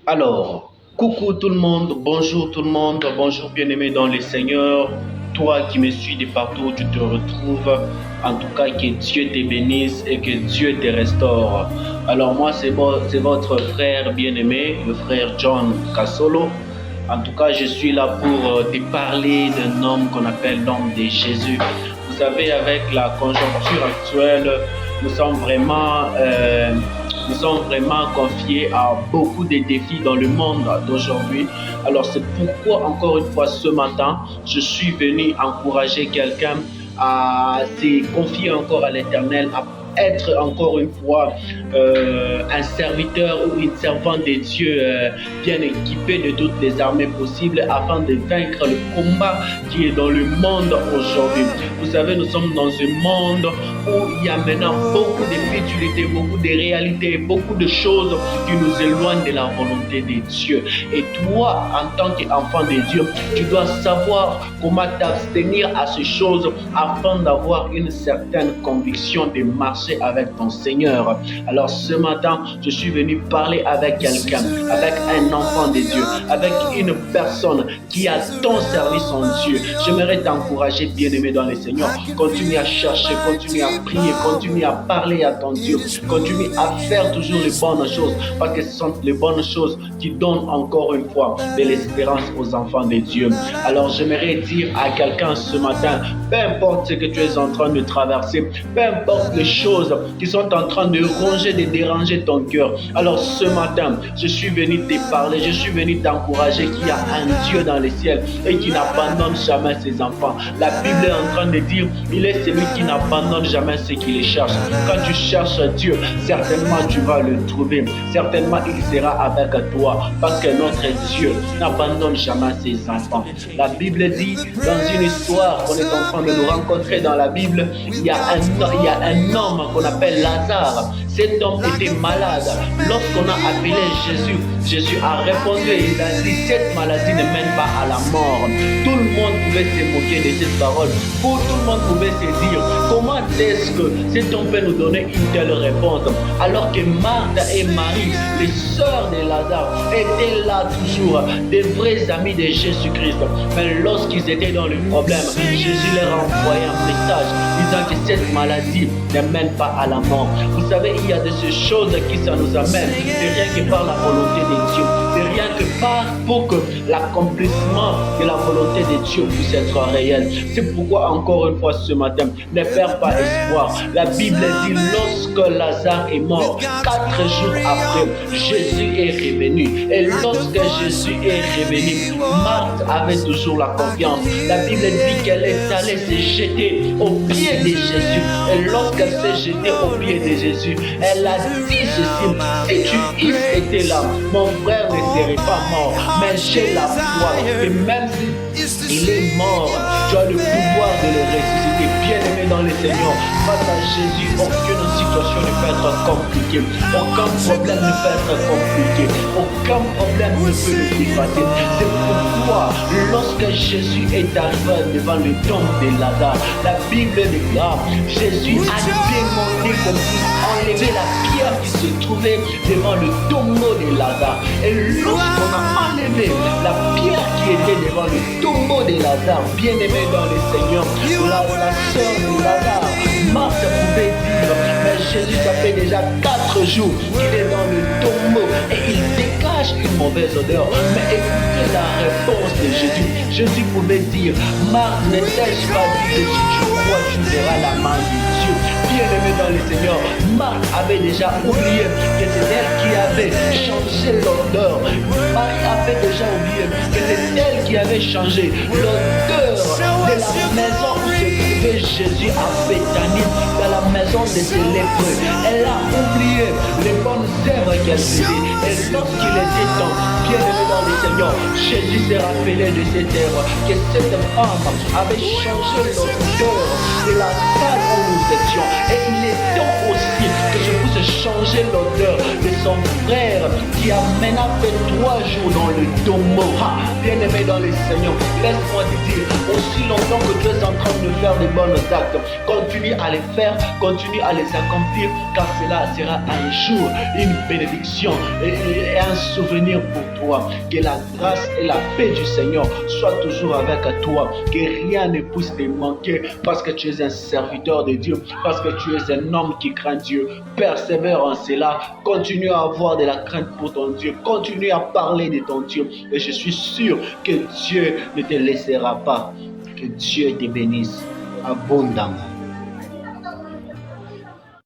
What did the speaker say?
Alors, coucou tout le monde, bonjour tout le monde, bonjour bien-aimé dans le Seigneur. Toi qui me suis de partout où tu te retrouves, en tout cas que Dieu te bénisse et que Dieu te restaure. Alors moi c'est votre frère bien-aimé, le frère John Cassolo. En tout cas, je suis là pour te parler d'un homme qu'on appelle l'homme de Jésus. Vous savez, avec la conjoncture actuelle, nous sommes vraiment, euh, nous sommes vraiment confiés à beaucoup de défis dans le monde d'aujourd'hui. Alors c'est pourquoi, encore une fois, ce matin, je suis venu encourager quelqu'un à se confier encore à l'Éternel, à être encore une fois un serviteur ou une servante de Dieu bien équipé de toutes les armées possibles afin de vaincre le combat qui est dans le monde aujourd'hui. Vous savez, nous sommes dans un monde où il y a maintenant beaucoup de futilités, beaucoup de réalités, beaucoup de choses qui nous éloignent de la volonté de Dieu. Et toi, en tant qu'enfant de Dieu, tu dois savoir comment t'abstenir à ces choses afin d'avoir une certaine conviction de marcher avec ton Seigneur. Alors ce matin, je suis venu parler avec quelqu'un, avec un enfant de Dieu, avec une personne qui a tant servi son Dieu. J'aimerais t'encourager, bien-aimé dans le Seigneur. Continue à chercher, continue à prier, continue à parler à ton Dieu, continue à faire toujours les bonnes choses, parce que ce sont les bonnes choses qui donnent encore une fois de l'espérance aux enfants de Dieu. Alors j'aimerais dire à quelqu'un ce matin, peu importe ce que tu es en train de traverser, peu importe les choses qui sont en train de ronger, de déranger ton cœur. Alors ce matin, je suis venu te parler, je suis venu t'encourager qu'il y a un Dieu dans les ciels et qui n'abandonne jamais ses enfants. La Bible est en train de dire, il est celui qui n'abandonne jamais ceux qui les cherchent. Quand tu cherches Dieu, certainement tu vas le trouver. Certainement il sera avec toi parce que notre Dieu n'abandonne jamais ses enfants. La Bible dit, dans une histoire qu'on est en train de nous rencontrer dans la Bible, il y a un homme qu'on appelle Lazare. Cet homme était malade. Lorsqu'on a appelé Jésus, Jésus a répondu et il a dit, cette maladie ne mène pas à la mort. Tout le monde pouvait se moquer de cette parole. Tout le monde pouvait se dire, comment est-ce que cet homme peut nous donner une telle réponse? Alors que Marthe et Marie, les sœurs de Lazare, étaient là toujours, des vrais amis de Jésus-Christ. Mais lorsqu'ils étaient dans le problème, Jésus leur a envoyé un message disant que cette maladie ne mène pas à la mort. Vous savez, il y a de ces choses qui ça nous amène, c'est rien que par la volonté de Dieu, c'est rien que par pour que l'accomplissement de la volonté de Dieu puisse être réel. C'est pourquoi encore une fois ce matin, ne perds pas espoir. La Bible dit, lorsque Lazare est mort, 4 jours après, Jésus est revenu. Et lorsque Jésus est revenu, Marthe avait toujours la confiance. La Bible dit qu'elle est allée se jeter au pied de Jésus. Et lorsqu'elle s'est jetée au pied de Jésus, elle a dit ceci, et tu eusses été là, mon frère ne serait pas mort, mais j'ai la foi que même si il est mort, tu as le pouvoir de le ressusciter. Bien-aimé dans le Seigneur, face à Jésus, aucune situation ne peut être compliquée, aucun problème ne peut être compliqué, aucun problème ne peut le dépasser. C'est pourquoi lorsque Jésus est arrivé devant le tombe de Lazare, la Bible déclare, Jésus a démonté comme pour enlever la pierre qui se trouvait devant le tombeau de Lazare. Et lorsqu'on a enlevé la pierre qui était devant le tombeau de Lazare, bien-aimé dans le Seigneur, la sœur de Lazare, Marthe pouvait dire, mais Jésus, ça fait déjà 4 jours qu'il est dans le tombeau et il dégage une mauvaise odeur. Mais écoutez la réponse de Jésus. Jésus pouvait dire, Marthe, ne t'ai-je pas dit que si tu crois, tu verras la main de Dieu? Bien-aimé dans le Seigneur, Marthe avait déjà oublié que c'est elle qui avait changé l'odeur. Marie avait déjà oublié que c'est elle qui avait changé l'odeur de la maison où se trouvait Jésus à Béthanie, dans la maison de ses lépreux. Elle a oublié les bonnes œuvres qu'elle faisait. Et lorsqu'il était temps, bien-aimé dans le Seigneur, Jésus s'est rappelé de cette œuvre, que cette femme avait changé l'odeur de la salle où nous étions. Et il est temps aussi que je vous puisse changer l'odeur de son frère qui a maintenant fait 3 jours dans le domo. Bien-aimé dans le Seigneur, laisse-moi te dire, aussi longtemps que tu es en train de faire de bons actes, continue à les faire, continue à les accomplir, car cela sera un jour une bénédiction et un souvenir pour toi. Que la grâce et la paix du Seigneur soient toujours avec toi, que rien ne puisse te manquer, parce que tu es un serviteur de Dieu, parce que tu es un homme qui craint Dieu. Persévère en cela, continue à avoir de la crainte pour ton Dieu, continue à parler de ton Dieu, et je suis sûr que Dieu ne te laissera pas. Que Dieu te bénisse abondamment.